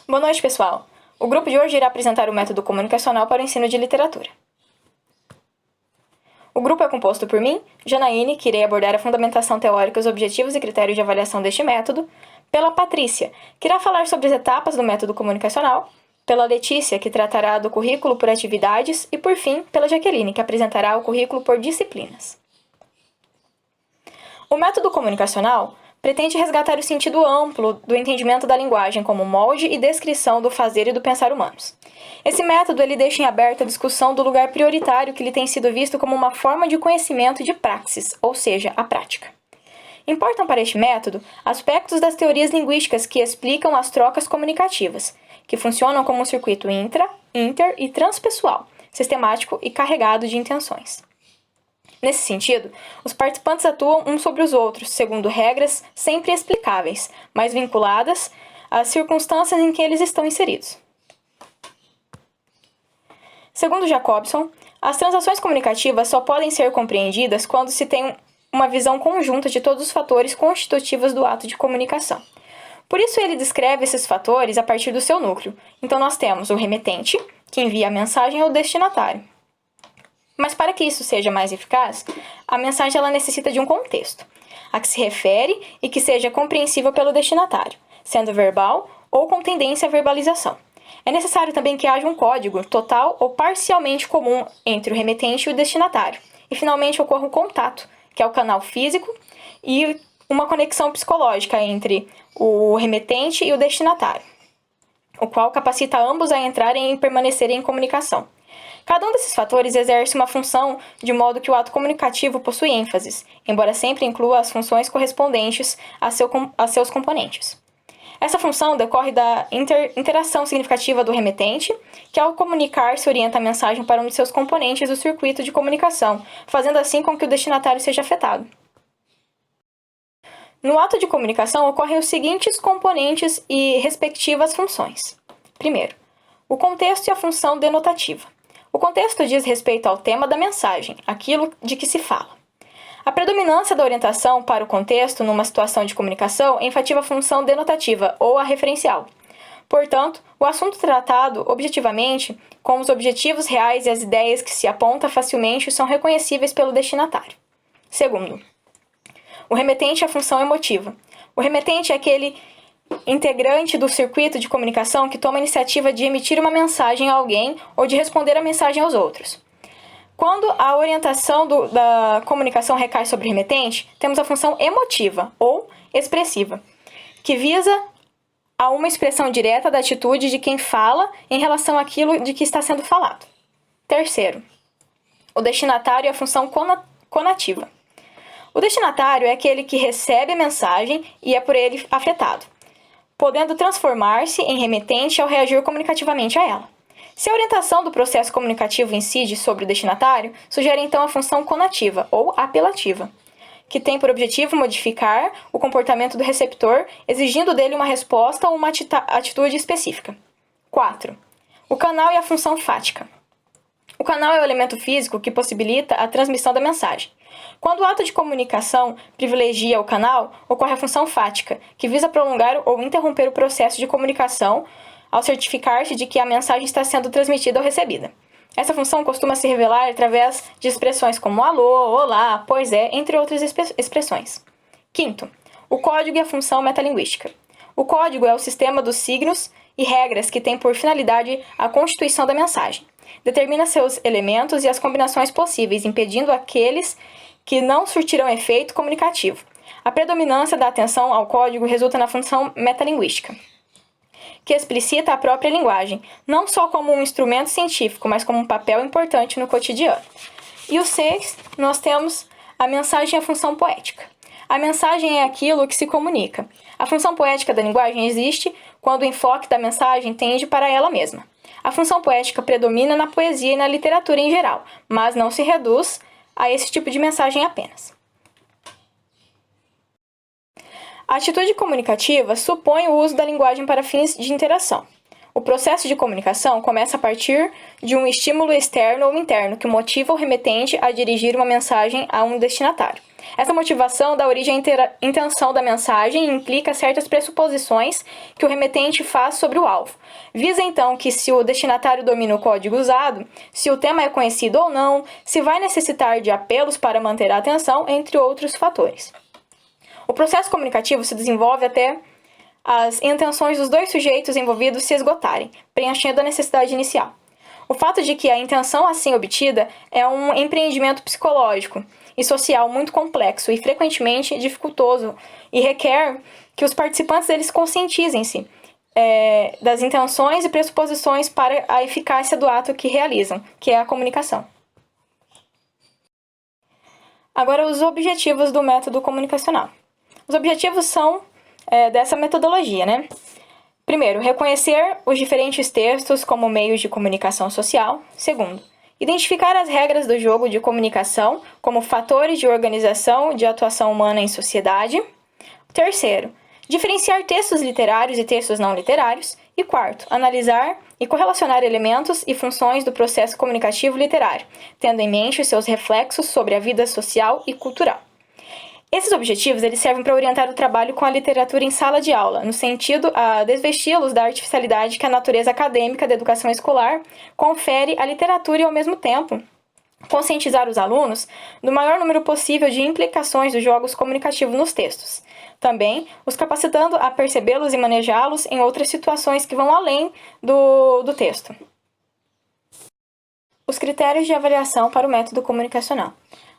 Boa noite, pessoal! O grupo de hoje irá apresentar o método comunicacional para o ensino de literatura. O grupo é composto por mim, Janaíne, que irei abordar a fundamentação teórica, os objetivos e critérios de avaliação deste método, pela Patrícia, que irá falar sobre as etapas do método comunicacional, pela Letícia, que tratará do currículo por atividades, e, por fim, pela Jaqueline, que apresentará o currículo por disciplinas. O método comunicacional pretende resgatar o sentido amplo do entendimento da linguagem como molde e descrição do fazer e do pensar humanos. Esse método ele deixa em aberta a discussão do lugar prioritário que lhe tem sido visto como uma forma de conhecimento de praxis, ou seja, a prática. Importam para este método aspectos das teorias linguísticas que explicam as trocas comunicativas, que funcionam como um circuito intra, inter e transpessoal, sistemático e carregado de intenções. Nesse sentido, os participantes atuam uns sobre os outros, segundo regras sempre explicáveis, mas vinculadas às circunstâncias em que eles estão inseridos. Segundo Jacobson, as transações comunicativas só podem ser compreendidas quando se tem uma visão conjunta de todos os fatores constitutivos do ato de comunicação. Por isso ele descreve esses fatores a partir do seu núcleo. Então nós temos o remetente, que envia a mensagem ao destinatário. Mas para que isso seja mais eficaz, a mensagem ela necessita de um contexto, a que se refere e que seja compreensível pelo destinatário, sendo verbal ou com tendência à verbalização. É necessário também que haja um código total ou parcialmente comum entre o remetente e o destinatário. E finalmente ocorra um contato, que é o canal físico, e uma conexão psicológica entre o remetente e o destinatário, o qual capacita ambos a entrarem e permanecerem em comunicação. Cada um desses fatores exerce uma função de modo que o ato comunicativo possui ênfases, embora sempre inclua as funções correspondentes a seus componentes. Essa função decorre da interação significativa do remetente, que ao comunicar se orienta a mensagem para um de seus componentes do circuito de comunicação, fazendo assim com que o destinatário seja afetado. No ato de comunicação ocorrem os seguintes componentes e respectivas funções. Primeiro, o contexto e a função denotativa. O contexto diz respeito ao tema da mensagem, aquilo de que se fala. A predominância da orientação para o contexto numa situação de comunicação enfatizza a função denotativa ou a referencial. Portanto, o assunto tratado objetivamente, com os objetivos reais e as ideias que se aponta facilmente são reconhecíveis pelo destinatário. Segundo, o remetente é a função emotiva. O remetente é aquele integrante do circuito de comunicação que toma a iniciativa de emitir uma mensagem a alguém ou de responder a mensagem aos outros. Quando a orientação da comunicação recai sobre o remetente, temos a função emotiva ou expressiva, que visa a uma expressão direta da atitude de quem fala em relação àquilo de que está sendo falado. Terceiro, o destinatário é a função conativa. O destinatário é aquele que recebe a mensagem e é por ele afetado, podendo transformar-se em remetente ao reagir comunicativamente a ela. Se a orientação do processo comunicativo incide sobre o destinatário, sugere então a função conativa ou apelativa, que tem por objetivo modificar o comportamento do receptor, exigindo dele uma resposta ou uma atitude específica. 4. O canal e a função fática. O canal é o elemento físico que possibilita a transmissão da mensagem. Quando o ato de comunicação privilegia o canal, ocorre a função fática, que visa prolongar ou interromper o processo de comunicação ao certificar-se de que a mensagem está sendo transmitida ou recebida. Essa função costuma se revelar através de expressões como alô, olá, pois é, entre outras expressões. Quinto, o código e a função metalinguística. O código é o sistema dos signos e regras que tem por finalidade a constituição da mensagem. Determina seus elementos e as combinações possíveis, impedindo aqueles que não surtirão efeito comunicativo. A predominância da atenção ao código resulta na função metalinguística, que explicita a própria linguagem, não só como um instrumento científico, mas como um papel importante no cotidiano. E o 6, nós temos a mensagem e a função poética. A mensagem é aquilo que se comunica. A função poética da linguagem existe quando o enfoque da mensagem tende para ela mesma. A função poética predomina na poesia e na literatura em geral, mas não se reduz a esse tipo de mensagem apenas. A atitude comunicativa supõe o uso da linguagem para fins de interação. O processo de comunicação começa a partir de um estímulo externo ou interno que motiva o remetente a dirigir uma mensagem a um destinatário. Essa motivação dá origem à intenção da mensagem e implica certas pressuposições que o remetente faz sobre o alvo. Visa então que se o destinatário domina o código usado, se o tema é conhecido ou não, se vai necessitar de apelos para manter a atenção, entre outros fatores. O processo comunicativo se desenvolve até as intenções dos dois sujeitos envolvidos se esgotarem, preenchendo a necessidade inicial. O fato de que a intenção assim obtida é um empreendimento psicológico e social muito complexo e frequentemente dificultoso e requer que os participantes eles conscientizem-se das intenções e pressuposições para a eficácia do ato que realizam, que é a comunicação. Agora, os objetivos do método comunicacional. Os objetivos são dessa metodologia, né? Primeiro, reconhecer os diferentes textos como meios de comunicação social. Segundo, identificar as regras do jogo de comunicação como fatores de organização de atuação humana em sociedade. Terceiro, diferenciar textos literários e textos não literários. E quarto, analisar e correlacionar elementos e funções do processo comunicativo literário, tendo em mente seus reflexos sobre a vida social e cultural. Esses objetivos eles servem para orientar o trabalho com a literatura em sala de aula, no sentido a desvesti-los da artificialidade que a natureza acadêmica da educação escolar confere à literatura e, ao mesmo tempo, conscientizar os alunos do maior número possível de implicações dos jogos comunicativos nos textos. Também os capacitando a percebê-los e manejá-los em outras situações que vão além do texto. Os critérios de avaliação para o método comunicacional.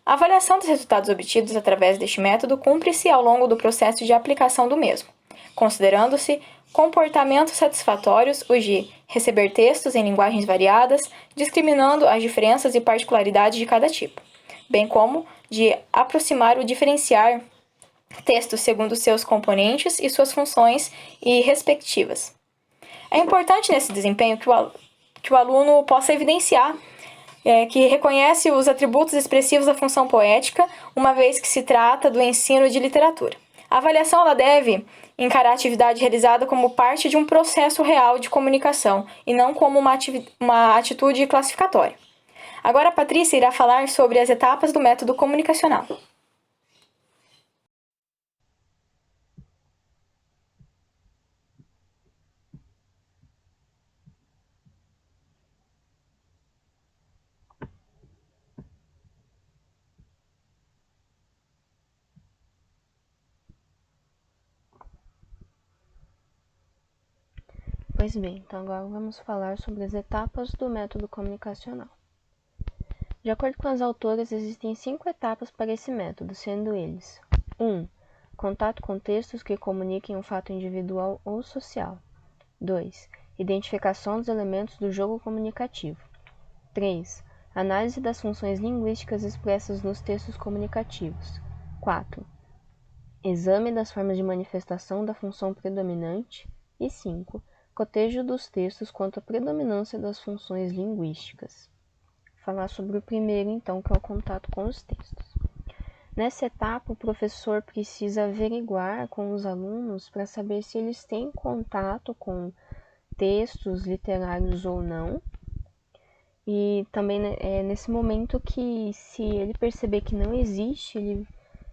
A avaliação dos resultados obtidos através deste método cumpre-se ao longo do processo de aplicação do mesmo, considerando-se comportamentos satisfatórios os de receber textos em linguagens variadas, discriminando as diferenças e particularidades de cada tipo, bem como de aproximar ou diferenciar textos segundo seus componentes e suas funções e respectivas. É importante nesse desempenho que o aluno possa evidenciar que reconhece os atributos expressivos da função poética, uma vez que se trata do ensino de literatura. A avaliação ela deve encarar a atividade realizada como parte de um processo real de comunicação e não como uma atitude classificatória. Agora a Patrícia irá falar sobre as etapas do método comunicacional. Pois bem, então agora vamos falar sobre as etapas do método comunicacional. De acordo com as autoras, existem 5 etapas para esse método, sendo eles: 1. Contato com textos que comuniquem um fato individual ou social. 2. Identificação dos elementos do jogo comunicativo. 3. Análise das funções linguísticas expressas nos textos comunicativos. 4. Exame das formas de manifestação da função predominante. E 5. Cotejo dos textos quanto à predominância das funções linguísticas. Falar sobre o primeiro, então, que é o contato com os textos. Nessa etapa, o professor precisa averiguar com os alunos para saber se eles têm contato com textos literários ou não. E também é nesse momento que, se ele perceber que não existe,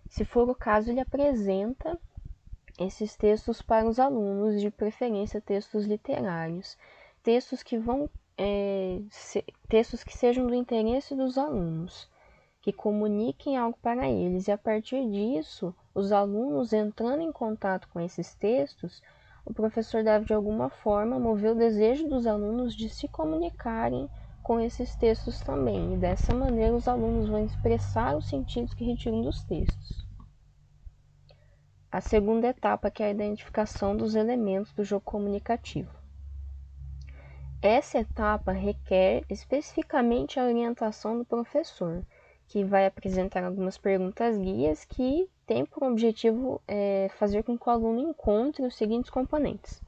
se for o caso, ele apresenta esses textos para os alunos, de preferência textos literários, textos que textos que sejam do interesse dos alunos, que comuniquem algo para eles, e a partir disso, os alunos entrando em contato com esses textos, o professor deve de alguma forma mover o desejo dos alunos de se comunicarem com esses textos também, e dessa maneira os alunos vão expressar os sentidos que retiram dos textos. A segunda etapa, que é a identificação dos elementos do jogo comunicativo. Essa etapa requer especificamente a orientação do professor, que vai apresentar algumas perguntas guias que tem por objetivo fazer com que o aluno encontre os seguintes componentes: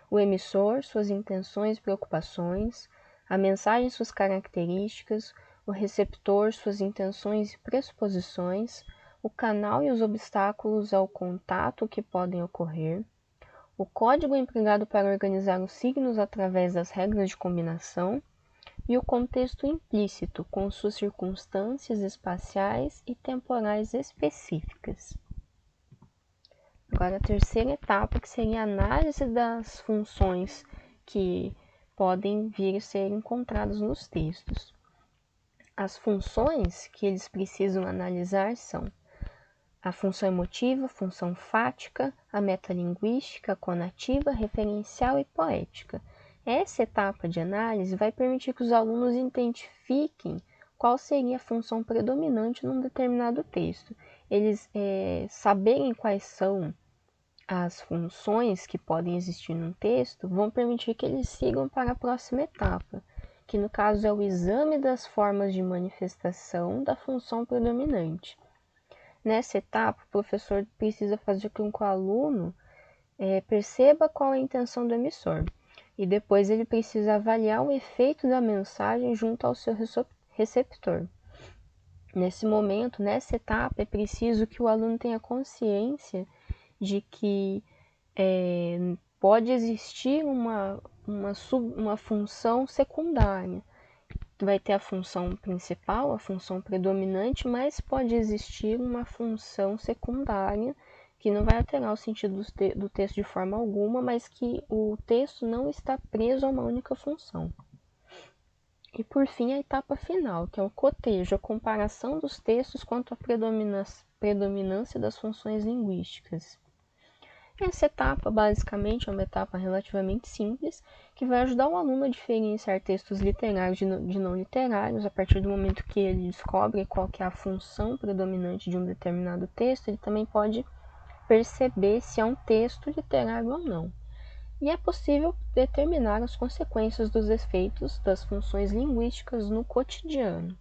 o emissor, suas intenções e preocupações; a mensagem, suas características; o receptor, suas intenções e pressuposições; o canal e os obstáculos ao contato que podem ocorrer; o código empregado para organizar os signos através das regras de combinação; e o contexto implícito, com suas circunstâncias espaciais e temporais específicas. Agora, a terceira etapa, que seria a análise das funções que podem vir a ser encontradas nos textos. As funções que eles precisam analisar são a função emotiva, a função fática, a metalinguística, a conativa, referencial e poética. Essa etapa de análise vai permitir que os alunos identifiquem qual seria a função predominante num determinado texto. Eles saberem quais são as funções que podem existir num texto vão permitir que eles sigam para a próxima etapa, que no caso é o exame das formas de manifestação da função predominante. Nessa etapa, o professor precisa fazer com que o aluno perceba qual é a intenção do emissor, e depois ele precisa avaliar o efeito da mensagem junto ao seu receptor. Nesse momento, nessa etapa, é preciso que o aluno tenha consciência de que pode existir uma função secundária. Vai ter a função principal, a função predominante, mas pode existir uma função secundária que não vai alterar o sentido do texto de forma alguma, mas que o texto não está preso a uma única função. E por fim, a etapa final, que é o cotejo, a comparação dos textos quanto à predominância das funções linguísticas. Essa etapa, basicamente, é uma etapa relativamente simples, que vai ajudar o aluno a diferenciar textos literários de não literários. A partir do momento que ele descobre qual que é a função predominante de um determinado texto, ele também pode perceber se é um texto literário ou não. E é possível determinar as consequências dos efeitos das funções linguísticas no cotidiano.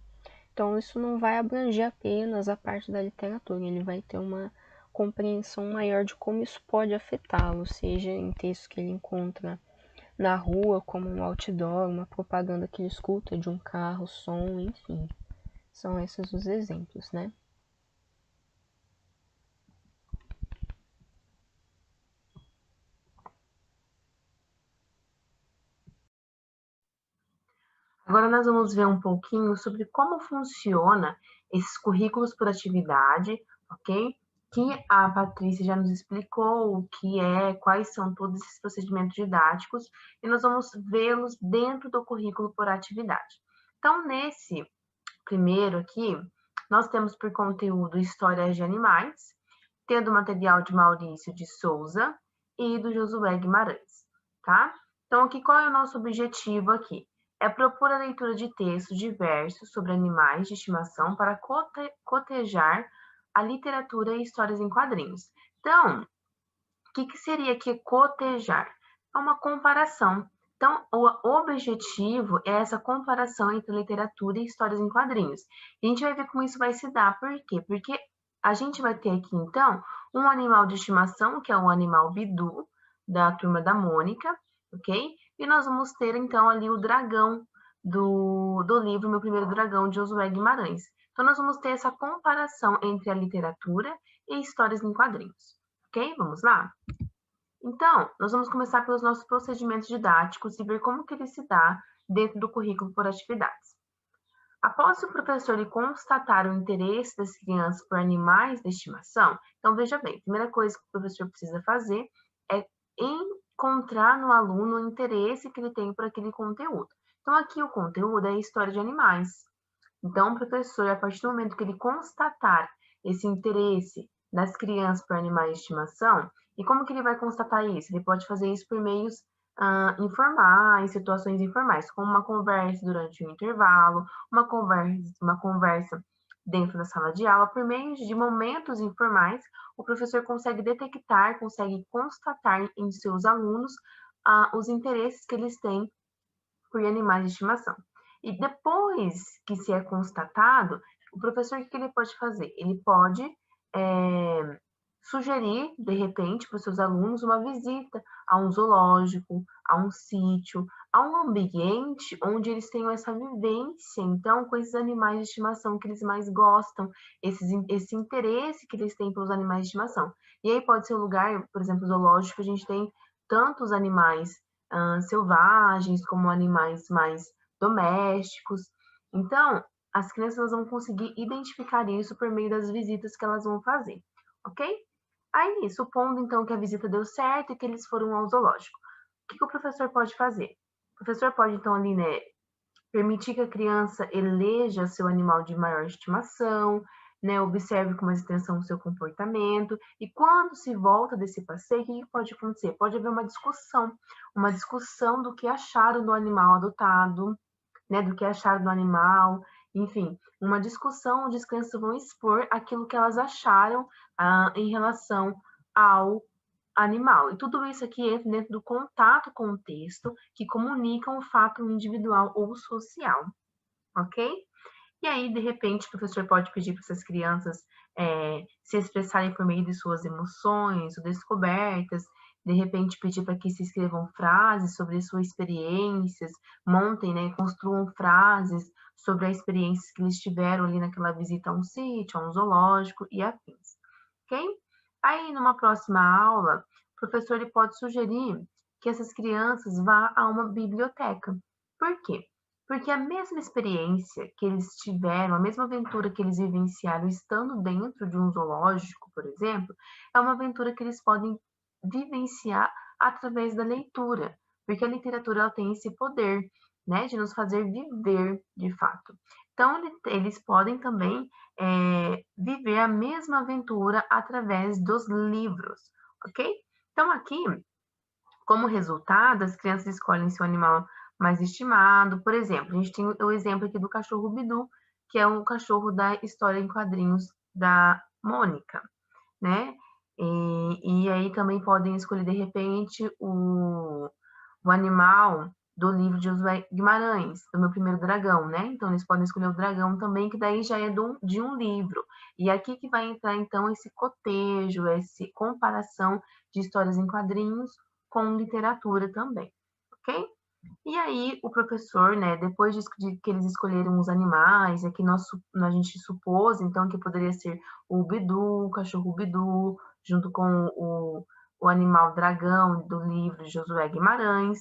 Então, isso não vai abranger apenas a parte da literatura, ele vai ter uma compreensão maior de como isso pode afetá-lo, seja em textos que ele encontra na rua, como um outdoor, uma propaganda que ele escuta de um carro, som, enfim. São esses os exemplos, né? Agora nós vamos ver um pouquinho sobre como funciona esses currículos por atividade, ok? Que a Patrícia já nos explicou o que é, quais são todos esses procedimentos didáticos, e nós vamos vê-los dentro do currículo por atividade. Então, nesse primeiro aqui, nós temos por conteúdo Histórias de Animais, tendo material de Maurício de Souza e do Josué Guimarães, tá? Então, aqui, qual é o nosso objetivo aqui? É propor a leitura de textos diversos sobre animais de estimação para cotejar a literatura e histórias em quadrinhos. Então, o que seria aqui cotejar? É uma comparação. Então, o objetivo é essa comparação entre literatura e histórias em quadrinhos. E a gente vai ver como isso vai se dar. Por quê? Porque a gente vai ter aqui, então, um animal de estimação, que é o animal Bidu, da Turma da Mônica, ok? E nós vamos ter, então, ali o dragão do livro Meu Primeiro Dragão, de Josué Guimarães. Então, nós vamos ter essa comparação entre a literatura e histórias em quadrinhos. Ok? Vamos lá? Então, nós vamos começar pelos nossos procedimentos didáticos e ver como que ele se dá dentro do currículo por atividades. Após o professor constatar o interesse das crianças por animais de estimação, então veja bem, a primeira coisa que o professor precisa fazer é encontrar no aluno o interesse que ele tem por aquele conteúdo. Então aqui o conteúdo é a história de animais. Então o professor, a partir do momento que ele constatar esse interesse das crianças por animais de estimação, e como que ele vai constatar isso? Ele pode fazer isso por meios informais, situações informais, como uma conversa durante o intervalo, uma conversa dentro da sala de aula, por meio de momentos informais, o professor consegue detectar, consegue constatar em seus alunos os interesses que eles têm por animais de estimação. E depois que se é constatado, o professor, o que ele pode fazer? Ele pode sugerir, de repente, para os seus alunos uma visita a um zoológico, a um sítio, a um ambiente onde eles tenham essa vivência, então, com esses animais de estimação que eles mais gostam, esse interesse que eles têm pelos animais de estimação. E aí pode ser um lugar, por exemplo, zoológico, a gente tem tantos animais selvagens, como animais mais domésticos. Então, as crianças vão conseguir identificar isso por meio das visitas que elas vão fazer, ok? Aí, supondo então que a visita deu certo e que eles foram ao zoológico, o que o professor pode fazer? O professor pode então ali, né, permitir que a criança eleja seu animal de maior estimação, né, observe com mais atenção o seu comportamento, e quando se volta desse passeio, o que pode acontecer? Pode haver uma discussão do que acharam do animal adotado, né, do que acharam do animal, enfim, uma discussão onde as crianças vão expor aquilo que elas acharam em relação ao animal. E tudo isso aqui entra dentro do contato com o texto, que comunica um fato individual ou social, ok? E aí, de repente, o professor pode pedir para essas crianças se expressarem por meio de suas emoções ou descobertas, de repente pedir para que se escrevam frases sobre suas experiências, montem, né, construam frases sobre as experiências que eles tiveram ali naquela visita a um sítio, a um zoológico e afins, ok? Aí, numa próxima aula, o professor ele pode sugerir que essas crianças vá a uma biblioteca. Por quê? Porque a mesma experiência que eles tiveram, a mesma aventura que eles vivenciaram estando dentro de um zoológico, por exemplo, é uma aventura que eles podem vivenciar através da leitura, porque a literatura ela tem esse poder, né, de nos fazer viver de fato. Então, eles podem também viver a mesma aventura através dos livros, ok? Então, aqui, como resultado, as crianças escolhem seu animal mais estimado. Por exemplo, a gente tem o exemplo aqui do cachorro Bidu, que é um cachorro da história em quadrinhos da Mônica, né? E aí também podem escolher, de repente, o animal do livro de Josué Guimarães, do Meu Primeiro Dragão, né? Então, eles podem escolher o dragão também, que daí já é de um livro. E aqui que vai entrar, então, esse cotejo, essa comparação de histórias em quadrinhos com literatura também, ok? E aí, o professor, né, depois de que eles escolheram os animais, aqui a gente supôs, então, que poderia ser o Bidu, o cachorro Bidu, junto com o animal dragão do livro de Josué Guimarães.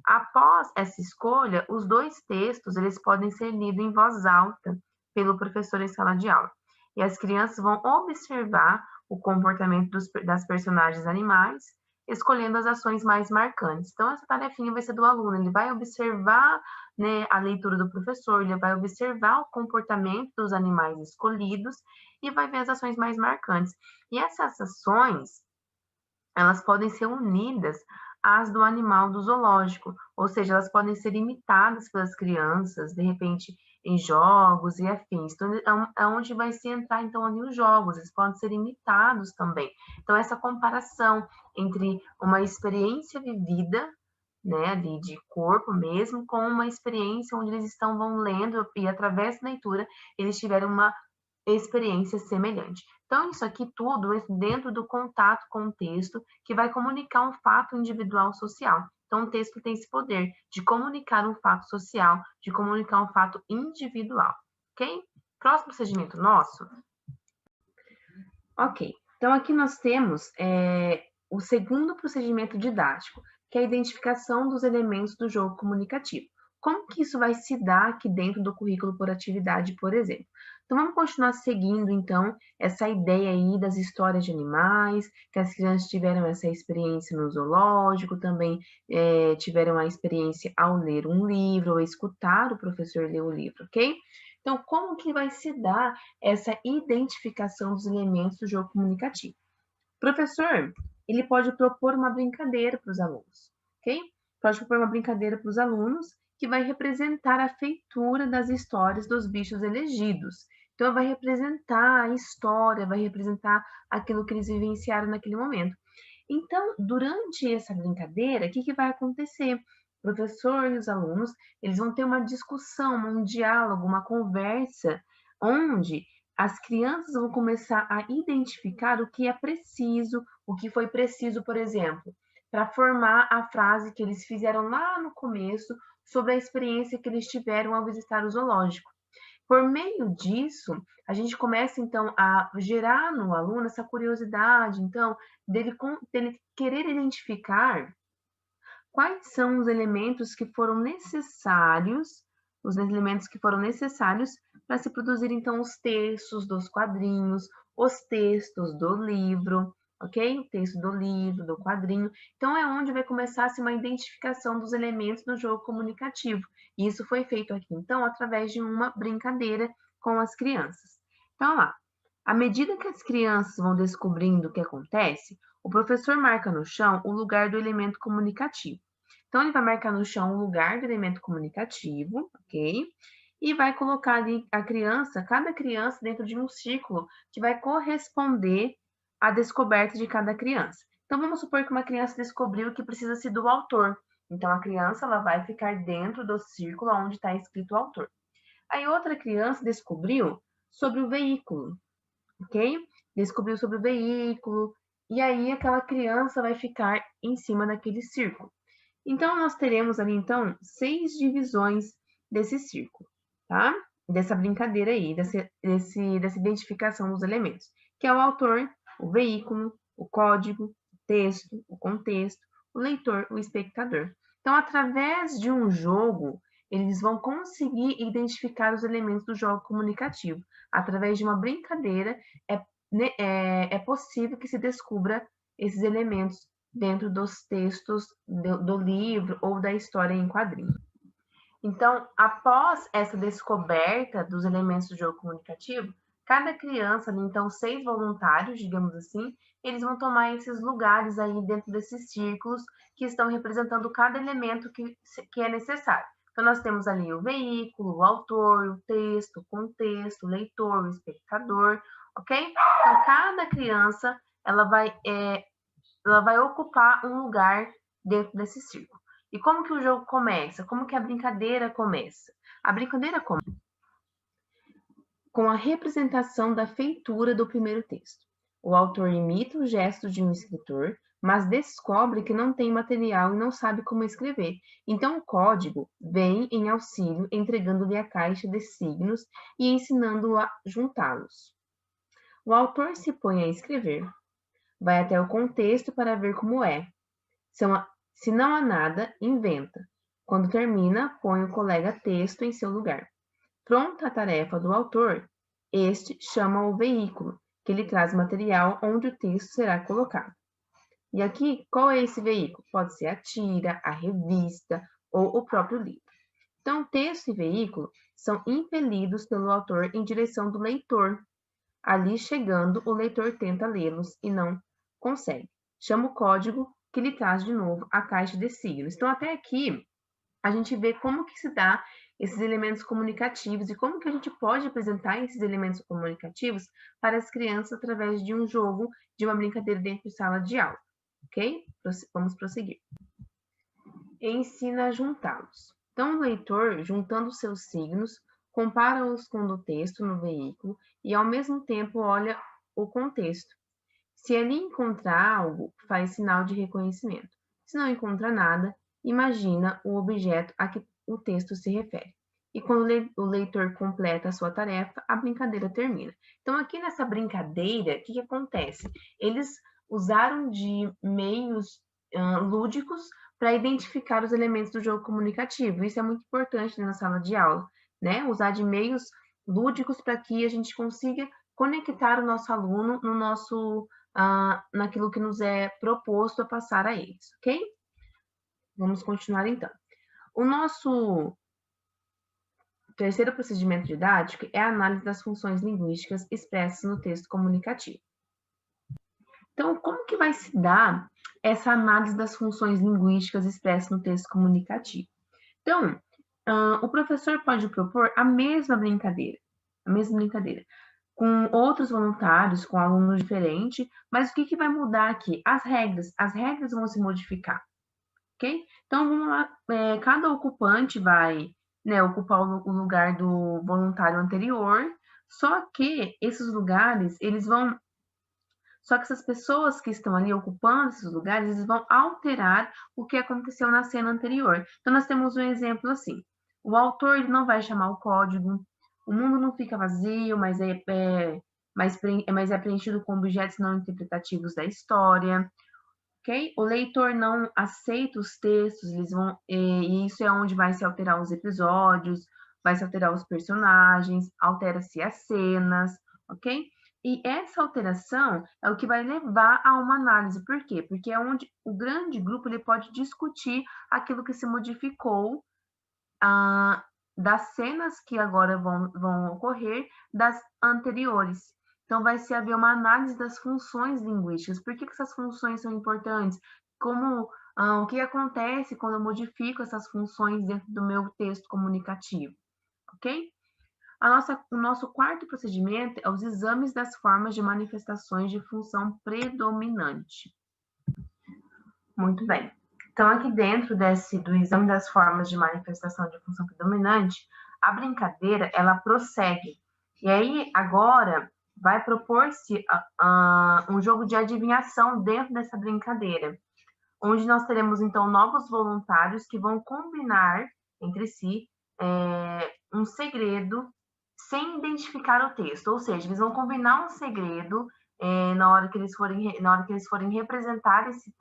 Após essa escolha, os dois textos eles podem ser lidos em voz alta pelo professor em sala de aula. E as crianças vão observar o comportamento das personagens animais, escolhendo as ações mais marcantes. Então, essa tarefinha vai ser do aluno, ele vai observar, né, a leitura do professor, ele vai observar o comportamento dos animais escolhidos e vai ver as ações mais marcantes. E essas ações, elas podem ser unidas às do animal do zoológico, ou seja, elas podem ser imitadas pelas crianças, de repente, em jogos e afins. Então, é onde vai se entrar, então, ali os jogos, eles podem ser imitados também. Então, essa comparação entre uma experiência vivida, né, ali de corpo mesmo, com uma experiência onde eles vão lendo e, através da leitura, eles tiveram uma experiência semelhante. Então, isso aqui tudo é dentro do contato com o texto, que vai comunicar um fato individual social. Então, o texto tem esse poder de comunicar um fato social, de comunicar um fato individual, ok? Próximo procedimento nosso. Ok, então aqui nós temos o segundo procedimento didático, que é a identificação dos elementos do jogo comunicativo. Como que isso vai se dar aqui dentro do currículo por atividade, por exemplo? Então, vamos continuar seguindo, então, essa ideia aí das histórias de animais, que as crianças tiveram essa experiência no zoológico, também tiveram a experiência ao ler um livro, ou escutar o professor ler o livro, ok? Então, como que vai se dar essa identificação dos elementos do jogo comunicativo? O professor, ele pode propor uma brincadeira para os alunos, ok? Pode propor uma brincadeira para os alunos que vai representar a feitura das histórias dos bichos elegidos. Então, vai representar a história, vai representar aquilo que eles vivenciaram naquele momento. Então, durante essa brincadeira, o que vai acontecer? O professor e os alunos, eles vão ter uma discussão, um diálogo, uma conversa, onde as crianças vão começar a identificar o que é preciso, o que foi preciso, por exemplo, para formar a frase que eles fizeram lá no começo sobre a experiência que eles tiveram ao visitar o zoológico. Por meio disso, a gente começa, então, a gerar no aluno essa curiosidade, então, dele querer identificar quais são os elementos que foram necessários os elementos que foram necessários para se produzir, então, os textos dos quadrinhos, os textos do livro, ok? O texto do livro, do quadrinho. Então, é onde vai começar-se uma identificação dos elementos do jogo comunicativo. E isso foi feito aqui, então, através de uma brincadeira com as crianças. Então, lá, à medida que as crianças vão descobrindo o que acontece, o professor marca no chão o lugar do elemento comunicativo. Então, ele vai marcar no chão o lugar do elemento comunicativo, ok? E vai colocar ali a criança, cada criança, dentro de um círculo que vai corresponder à descoberta de cada criança. Então, vamos supor que uma criança descobriu que precisa-se do autor. Então, a criança ela vai ficar dentro do círculo onde está escrito o autor. Aí, outra criança descobriu sobre o veículo, ok? Descobriu sobre o veículo, e aí aquela criança vai ficar em cima daquele círculo. Então, nós teremos ali, então, 6 divisões desse círculo, tá? Dessa brincadeira aí, dessa identificação dos elementos, que é o autor, o veículo, o código, o texto, o contexto, o leitor, o espectador. Então, através de um jogo, eles vão conseguir identificar os elementos do jogo comunicativo. Através de uma brincadeira, é possível que se descubra esses elementos dentro dos textos do livro ou da história em quadrinho. Então, após essa descoberta dos elementos do jogo comunicativo, cada criança, então 6 voluntários, digamos assim, eles vão tomar esses lugares aí dentro desses círculos que estão representando cada elemento que é necessário. Então, nós temos ali o veículo, o autor, o texto, o contexto, o leitor, o espectador, ok? Então, cada criança, ela vai ocupar um lugar dentro desse círculo. E como que o jogo começa? Como que a brincadeira começa? A brincadeira começa com a representação da feitura do primeiro texto. O autor imita os gestos de um escritor, mas descobre que não tem material e não sabe como escrever. Então, o código vem em auxílio, entregando-lhe a caixa de signos e ensinando-o a juntá-los. O autor se põe a escrever, vai até o contexto para ver como é. Se não há nada, inventa. Quando termina, põe o colega texto em seu lugar. Pronta a tarefa do autor, este chama o veículo, que lhe traz material onde o texto será colocado. E aqui, qual é esse veículo? Pode ser a tira, a revista ou o próprio livro. Então, texto e veículo são impelidos pelo autor em direção do leitor. Ali chegando, o leitor tenta lê-los e não consegue. Chama o código que lhe traz de novo a caixa de signos. Então, até aqui, a gente vê como que se dá esses elementos comunicativos e como que a gente pode apresentar esses elementos comunicativos para as crianças através de um jogo, de uma brincadeira dentro de sala de aula, ok? Vamos prosseguir. Ensina a juntá-los. Então, o leitor, juntando seus signos, compara-os com o do texto no veículo e, ao mesmo tempo, olha o contexto. Se ali encontrar algo, faz sinal de reconhecimento. Se não encontra nada, imagina o objeto a que o texto se refere. E quando o leitor completa a sua tarefa, a brincadeira termina. Então, aqui nessa brincadeira, o que acontece? Eles usaram de meios lúdicos para identificar os elementos do jogo comunicativo. Isso é muito importante na sala de aula, né? Usar de meios lúdicos para que a gente consiga conectar o nosso aluno no naquilo que nos é proposto a passar a eles, ok? Vamos continuar então. O nosso terceiro procedimento didático é a análise das funções linguísticas expressas no texto comunicativo. Então, como que vai se dar essa análise das funções linguísticas expressas no texto comunicativo? Então, o professor pode propor a mesma brincadeira, com outros voluntários, com alunos diferentes, mas o que vai mudar aqui? As regras vão se modificar, ok? Então, vamos lá, cada ocupante vai ocupar o lugar do voluntário anterior, só que esses lugares, só que essas pessoas que estão ali ocupando esses lugares, eles vão alterar o que aconteceu na cena anterior. Então, nós temos um exemplo assim, o autor ele não vai chamar o código, o mundo não fica vazio, mas é preenchido com objetos não interpretativos da história, ok? O leitor não aceita os textos, e isso é onde vai se alterar os episódios, vai se alterar os personagens, altera-se as cenas, ok? E essa alteração é o que vai levar a uma análise. Por quê? Porque é onde o grande grupo ele pode discutir aquilo que se modificou das cenas que agora vão ocorrer das anteriores. Então, vai se haver uma análise das funções linguísticas. Por que essas funções são importantes? O que acontece quando eu modifico essas funções dentro do meu texto comunicativo, ok? O nosso quarto procedimento é os exames das formas de manifestações de função predominante. Muito bem. Então, aqui dentro do exame das formas de manifestação de função predominante, a brincadeira, ela prossegue. E aí, agora, vai propor-se um jogo de adivinhação dentro dessa brincadeira, onde nós teremos, então, novos voluntários que vão combinar entre si um segredo sem identificar o texto, ou seja, eles vão combinar um segredo na hora que eles forem representar esse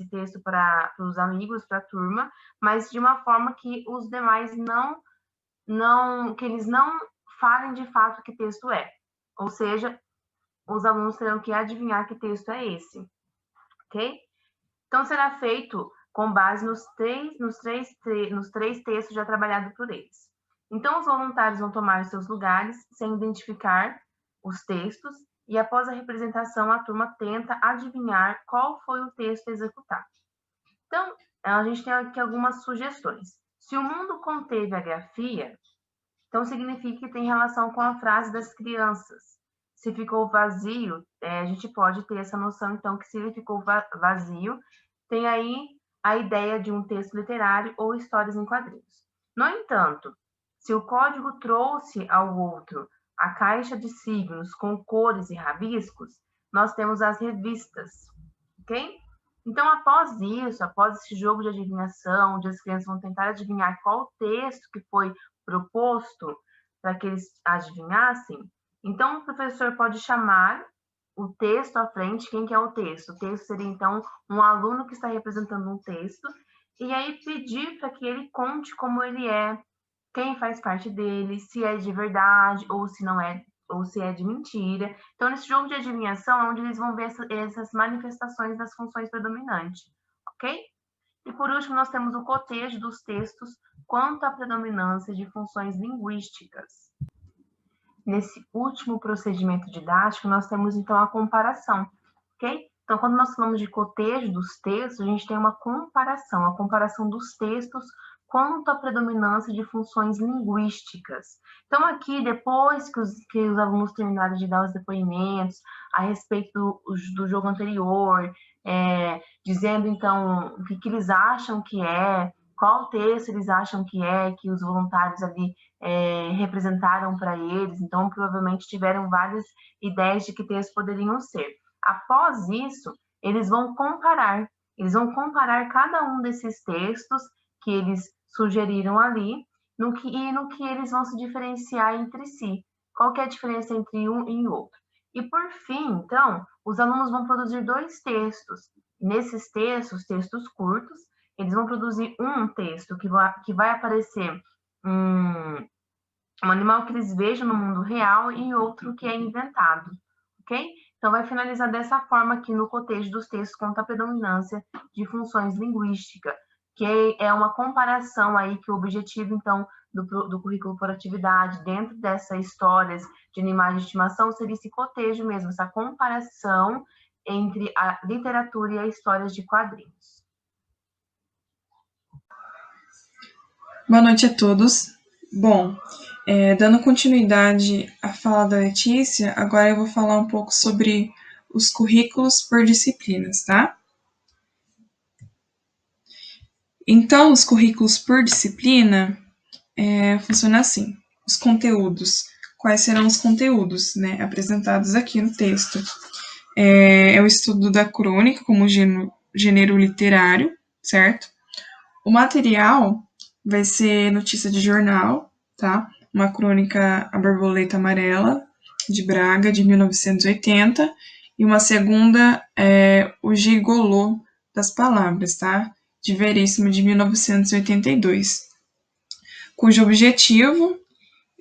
texto para os amigos, para a turma, mas de uma forma que os demais que eles não falem de fato que texto é. Ou seja, os alunos terão que adivinhar que texto é esse, ok? Então, será feito com base nos três textos já trabalhados por eles. Então, os voluntários vão tomar seus lugares sem identificar os textos e, após a representação, a turma tenta adivinhar qual foi o texto executado. Então, a gente tem aqui algumas sugestões. Se o mundo conteve a grafia, então significa que tem relação com a frase das crianças. Se ficou vazio, a gente pode ter essa noção, então, que se ele ficou vazio, tem aí a ideia de um texto literário ou histórias em quadrinhos. No entanto, se o código trouxe ao outro a caixa de signos com cores e rabiscos, nós temos as revistas, ok? Então, após esse jogo de adivinhação, onde as crianças vão tentar adivinhar qual texto que foi proposto para que eles adivinhassem, então o professor pode chamar o texto à frente. Quem que é o texto? O texto seria, então, um aluno que está representando um texto, e aí pedir para que ele conte como ele é, quem faz parte dele, se é de verdade ou se não é, ou se é de mentira. Então, nesse jogo de adivinhação é onde eles vão ver essas manifestações das funções predominantes, ok? E por último, nós temos o cotejo dos textos quanto à predominância de funções linguísticas. Nesse último procedimento didático, nós temos, então, a comparação, ok? Então, quando nós falamos de cotejo dos textos, a gente tem uma comparação, a comparação dos textos quanto à predominância de funções linguísticas. Então, aqui, depois que os alunos terminarem de dar os depoimentos a respeito do jogo anterior, dizendo, então, o que eles acham que é, qual texto eles acham que os voluntários ali representaram para eles, então, provavelmente tiveram várias ideias de que textos poderiam ser. Após isso, eles vão comparar cada um desses textos que eles sugeriram ali, no que eles vão se diferenciar entre si. Qual que é a diferença entre um e outro? E, por fim, então, os alunos vão produzir 2 textos. Nesses textos curtos, eles vão produzir um texto que vai aparecer um animal que eles vejam no mundo real e outro que é inventado, ok? Então, vai finalizar dessa forma aqui no cotejo dos textos quanto à predominância de funções linguísticas, que é uma comparação aí, que o objetivo, então, do currículo por atividade, dentro dessas histórias de animais de estimação, seria esse cotejo mesmo, essa comparação entre a literatura e as histórias de quadrinhos. Boa noite a todos. Bom, dando continuidade à fala da Letícia, agora eu vou falar um pouco sobre os currículos por disciplinas, tá? Então, os currículos por disciplina funcionam assim. Os conteúdos. Quais serão os conteúdos, né, apresentados aqui no texto? É o estudo da crônica como gênero literário, certo? O material vai ser notícia de jornal, tá? Uma crônica A Borboleta Amarela, de Braga, de 1980, e uma segunda é O Gigolô das Palavras, tá? De Veríssimo, de 1982. cujo objetivo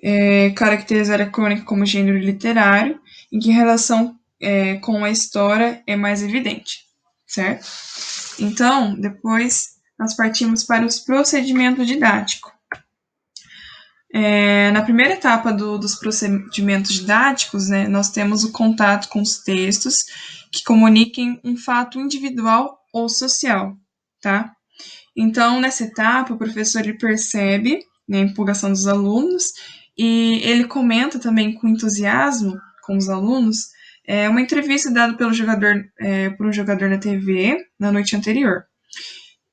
é caracterizar a crônica como gênero literário, em que a relação com a história é mais evidente, certo? Então, depois nós partimos para os procedimentos didáticos. Na primeira etapa dos procedimentos didáticos, né, nós temos o contato com os textos que comuniquem um fato individual ou social, tá? Então, nessa etapa, o professor ele percebe, né, a empolgação dos alunos e ele comenta também com entusiasmo com os alunos uma entrevista dada por um jogador na TV na noite anterior.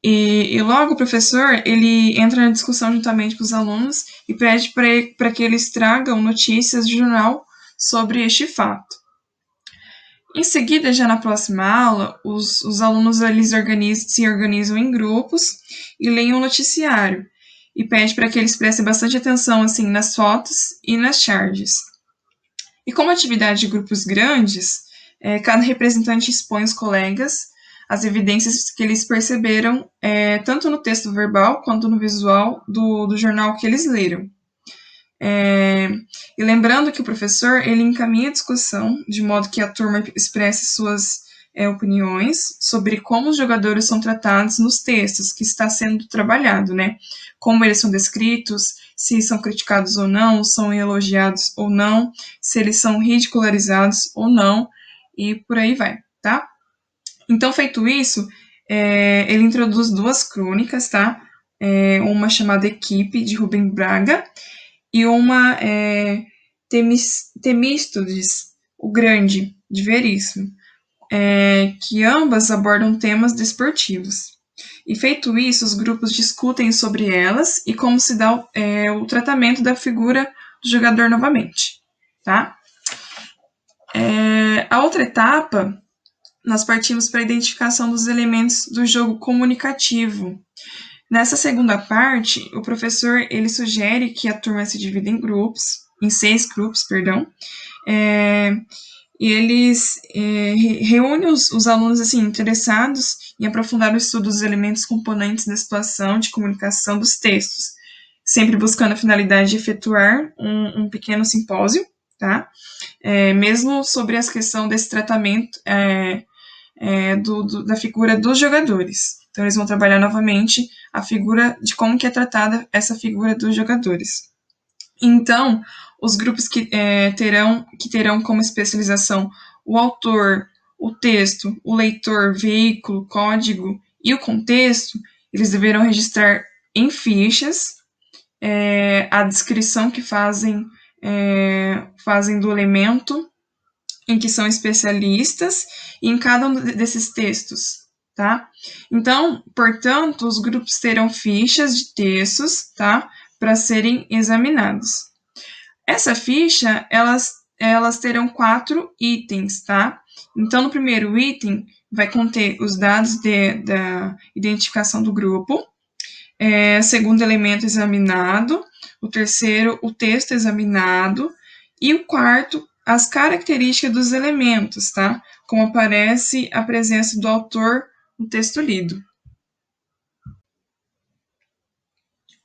E logo o professor ele entra na discussão juntamente com os alunos e pede para que eles tragam notícias do jornal sobre este fato. Em seguida, já na próxima aula, os alunos eles se organizam em grupos e leem um noticiário e pede para que eles prestem bastante atenção assim nas fotos e nas charges. E como atividade de grupos grandes, cada representante expõe os colegas as evidências que eles perceberam, tanto no texto verbal quanto no visual do jornal que eles leram. E lembrando que o professor ele encaminha a discussão de modo que a turma expresse suas opiniões sobre como os jogadores são tratados nos textos que está sendo trabalhado, né? Como eles são descritos, se são criticados ou não, são elogiados ou não, se eles são ridicularizados ou não, e por aí vai, tá? Então, feito isso, ele introduz duas crônicas, tá? Uma chamada Equipe, de Rubem Braga, e uma Temístodes, o Grande, de Veríssimo, que ambas abordam temas desportivos. E feito isso, os grupos discutem sobre elas e como se dá o tratamento da figura do jogador novamente, tá? A outra etapa, nós partimos para a identificação dos elementos do jogo comunicativo. Nessa segunda parte, o professor ele sugere que a turma se divida em 6 grupos, e eles reúnem os alunos assim, interessados em aprofundar o estudo dos elementos componentes da situação de comunicação dos textos, sempre buscando a finalidade de efetuar um pequeno simpósio, tá? Mesmo sobre a questão desse tratamento da figura dos jogadores. Então, eles vão trabalhar novamente a figura de como que é tratada essa figura dos jogadores. Então, os grupos que terão como especialização o autor, o texto, o leitor, veículo, código e o contexto, eles deverão registrar em fichas a descrição que fazem do elemento em que são especialistas e em cada um desses textos, tá? Então, portanto, os grupos terão fichas de textos, tá? Para serem examinados. Essa ficha, elas terão 4 itens, tá? Então, no primeiro item, vai conter os dados da identificação do grupo, segundo elemento examinado, o terceiro, o texto examinado, e o quarto, as características dos elementos, tá? Como aparece a presença do autor no texto lido.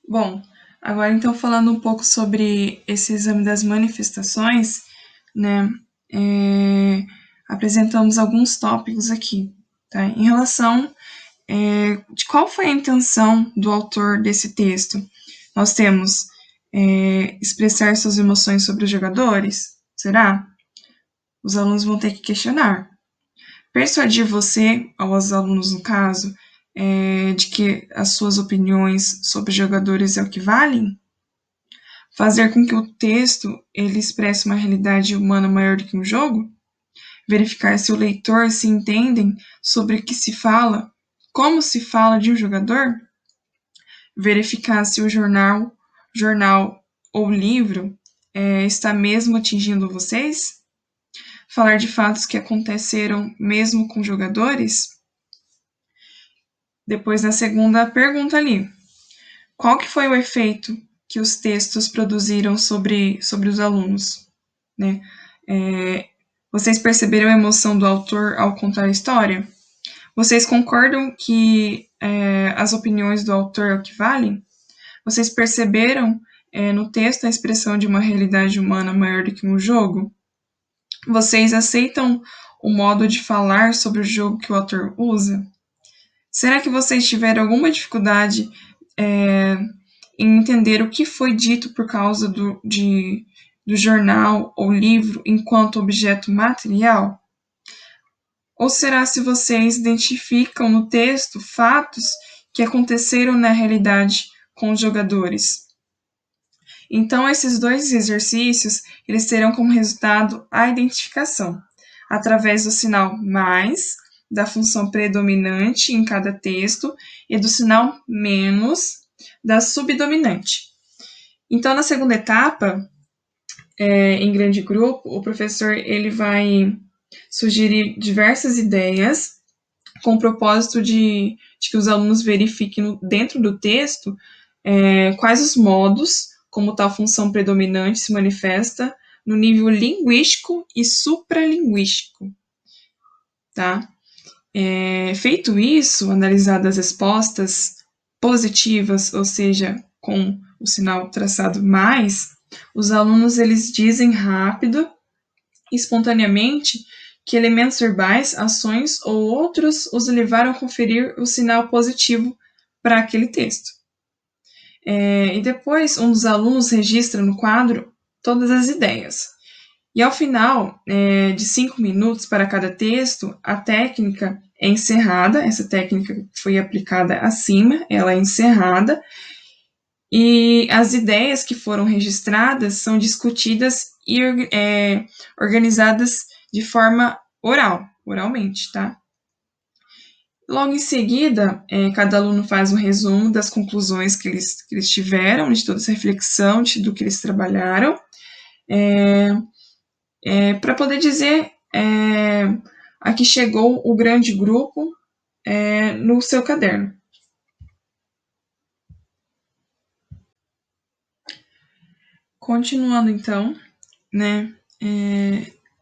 Bom, agora então falando um pouco sobre esse exame das manifestações, né? Apresentamos alguns tópicos aqui, tá? Em relação de qual foi a intenção do autor desse texto. Nós temos expressar suas emoções sobre os jogadores. Será? Os alunos vão ter que questionar. Persuadir você, aos alunos no caso, de que as suas opiniões sobre jogadores é o que valem? Fazer com que o texto ele expresse uma realidade humana maior do que um jogo? Verificar se o leitor se entendem sobre o que se fala, como se fala de um jogador? Verificar se o jornal ou livro está mesmo atingindo vocês? Falar de fatos que aconteceram mesmo com jogadores? Depois, na segunda pergunta ali, qual que foi o efeito que os textos produziram sobre os alunos? Né? Vocês perceberam a emoção do autor ao contar a história? Vocês concordam que as opiniões do autor é o que valem? Vocês perceberam no texto a expressão de uma realidade humana maior do que um jogo? Vocês aceitam o modo de falar sobre o jogo que o autor usa? Será que vocês tiveram alguma dificuldade em entender o que foi dito por causa do jornal ou livro enquanto objeto material? Ou será se vocês identificam no texto fatos que aconteceram na realidade com os jogadores? Então, esses dois exercícios, eles terão como resultado a identificação, através do sinal mais, da função predominante em cada texto, e do sinal menos, da subdominante. Então, na segunda etapa, em grande grupo, o professor ele vai sugerir diversas ideias com o propósito de que os alunos verifiquem dentro do texto quais os modos como tal função predominante se manifesta no nível linguístico e supralinguístico. Tá? Feito isso, analisadas as respostas positivas, ou seja, com o sinal traçado mais, os alunos eles dizem rápido e espontaneamente que elementos verbais, ações ou outros os levaram a conferir o sinal positivo para aquele texto. E depois, um dos alunos registra no quadro todas as ideias. E ao final de 5 minutos para cada texto, a técnica é encerrada, essa técnica foi aplicada acima, ela é encerrada, e as ideias que foram registradas são discutidas e organizadas de forma oralmente, tá? Logo em seguida, cada aluno faz um resumo das conclusões que eles tiveram, de toda essa reflexão, do que eles trabalharam, para poder dizer a que chegou o grande grupo no seu caderno. Continuando então,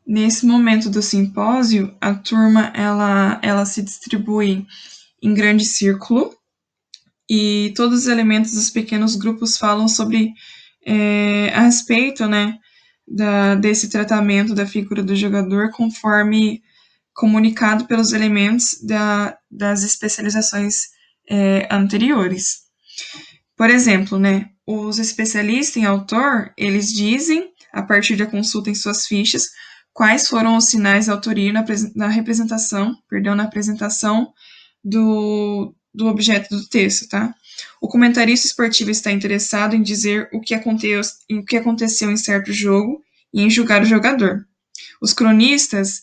nesse momento do simpósio, a turma ela se distribui em grande círculo e todos os elementos dos pequenos grupos falam sobre a respeito, desse tratamento da figura do jogador conforme comunicado pelos elementos das especializações anteriores. Por exemplo, os especialistas em autor, eles dizem, a partir da consulta em suas fichas, quais foram os sinais de autoria na apresentação do objeto do texto, tá? O comentarista esportivo está interessado em dizer o que aconteceu em certo jogo e em julgar o jogador. Os cronistas,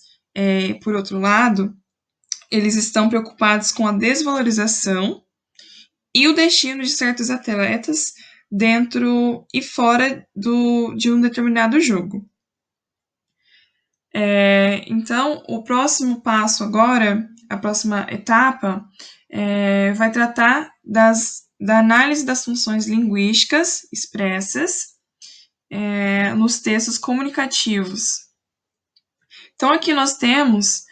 por outro lado, eles estão preocupados com a desvalorização e o destino de certos atletas dentro e fora de um determinado jogo. Então, o próximo passo agora, a próxima etapa, vai tratar da análise das funções linguísticas expressas nos textos comunicativos. Então, aqui nós temos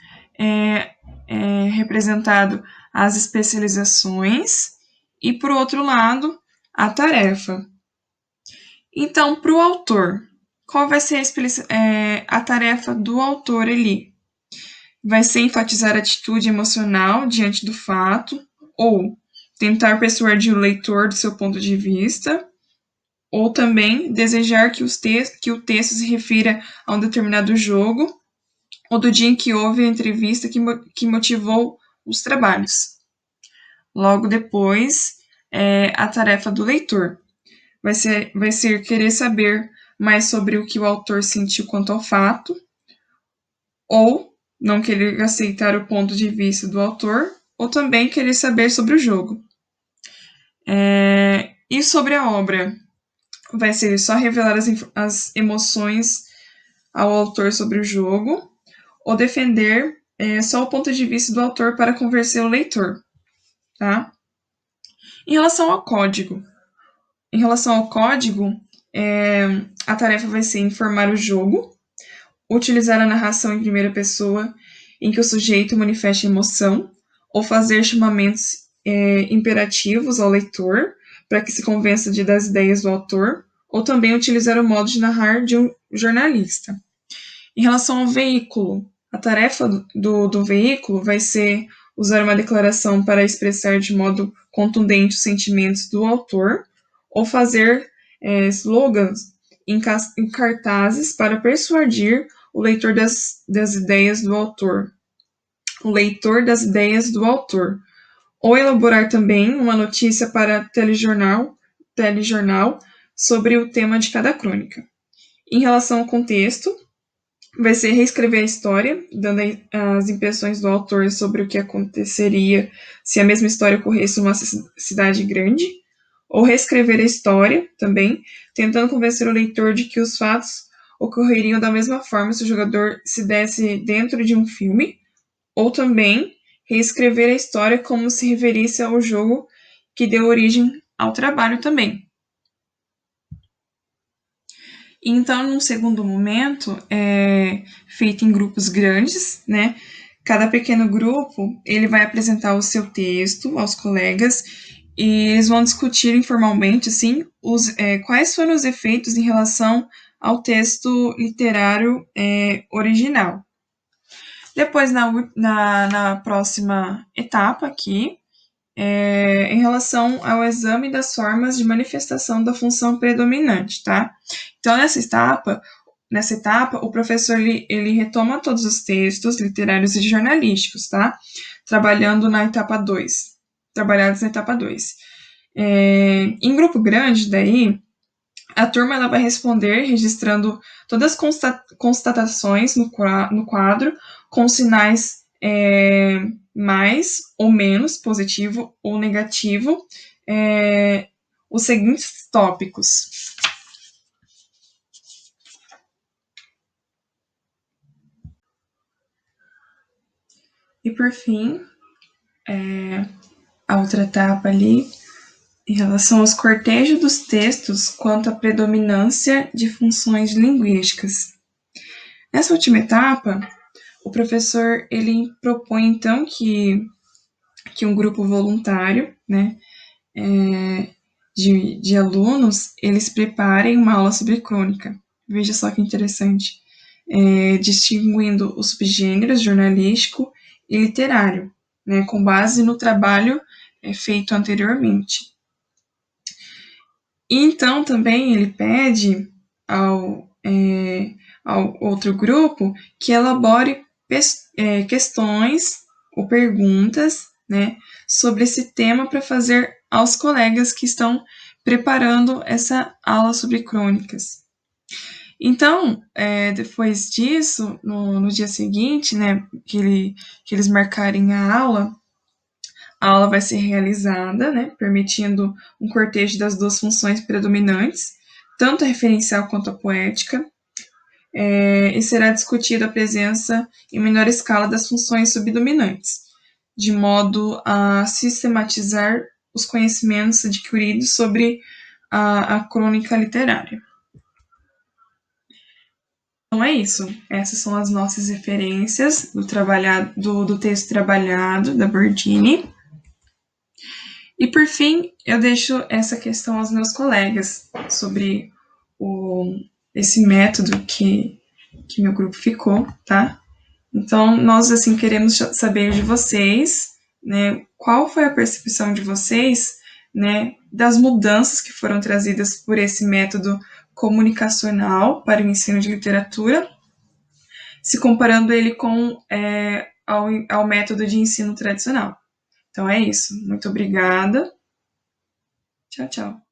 representado as especializações e, por outro lado, a tarefa. Então, para o autor, qual vai ser a tarefa do autor ali? Vai ser enfatizar a atitude emocional diante do fato, ou tentar persuadir o leitor do seu ponto de vista, ou também desejar que o texto se refira a um determinado jogo, ou do dia em que houve a entrevista que motivou os trabalhos. Logo depois, a tarefa do leitor vai ser querer saber mais sobre o que o autor sentiu quanto ao fato, ou não querer aceitar o ponto de vista do autor, ou também querer saber sobre o jogo. E sobre a obra, vai ser só revelar as emoções ao autor sobre o jogo, ou defender só o ponto de vista do autor para convencer o leitor. Tá? Em relação ao código, a tarefa vai ser informar o jogo, utilizar a narração em primeira pessoa em que o sujeito manifeste emoção, ou fazer chamamentos imperativos ao leitor para que se convença das ideias do autor, ou também utilizar o modo de narrar de um jornalista. Em relação ao veículo, a tarefa do veículo vai ser usar uma declaração para expressar de modo contundente os sentimentos do autor, ou fazer slogans em cartazes para persuadir o leitor das ideias do autor. O leitor das ideias do autor. Ou elaborar também uma notícia para telejornal sobre o tema de cada crônica. Em relação ao contexto, vai ser reescrever a história, dando as impressões do autor sobre o que aconteceria se a mesma história ocorresse em uma cidade grande, ou reescrever a história também, tentando convencer o leitor de que os fatos ocorreriam da mesma forma se o jogador se desse dentro de um filme, ou também reescrever a história como se referisse ao jogo que deu origem ao trabalho também. Então, num segundo momento, feito em grupos grandes, né? Cada pequeno grupo, ele vai apresentar o seu texto aos colegas e eles vão discutir informalmente, assim, quais foram os efeitos em relação ao texto literário original. Depois, na próxima etapa aqui, em relação ao exame das formas de manifestação da função predominante, tá? Então, nessa etapa, o professor ele retoma todos os textos literários e jornalísticos, tá? Trabalhados na etapa 2. Em grupo grande, daí, a turma ela vai responder registrando todas as constatações no quadro com sinais mais ou menos positivo ou negativo, os seguintes tópicos. E por fim, a outra etapa ali, em relação aos cortejos dos textos quanto à predominância de funções linguísticas. Nessa última etapa, o professor ele propõe então que um grupo voluntário, né, de alunos, eles preparem uma aula sobre crônica. Veja só que interessante, distinguindo os subgêneros jornalístico e literário, né, com base no trabalho feito anteriormente. E então também ele pede ao outro grupo que elabore questões ou perguntas, né, sobre esse tema para fazer aos colegas que estão preparando essa aula sobre crônicas. Então, depois disso, no dia seguinte, né, que eles marcarem a aula vai ser realizada, né, permitindo um cortejo das duas funções predominantes, tanto a referencial quanto a poética, e será discutida a presença em menor escala das funções subdominantes, de modo a sistematizar os conhecimentos adquiridos sobre a crônica literária. Então é isso. Essas são as nossas referências do texto trabalhado da Bordini. E por fim, eu deixo essa questão aos meus colegas sobre esse método que meu grupo ficou, tá? Então, nós, assim, queremos saber de vocês, né, qual foi a percepção de vocês, né, das mudanças que foram trazidas por esse método comunicacional para o ensino de literatura, se comparando ele com ao método de ensino tradicional. Então, é isso. Muito obrigada. Tchau, tchau.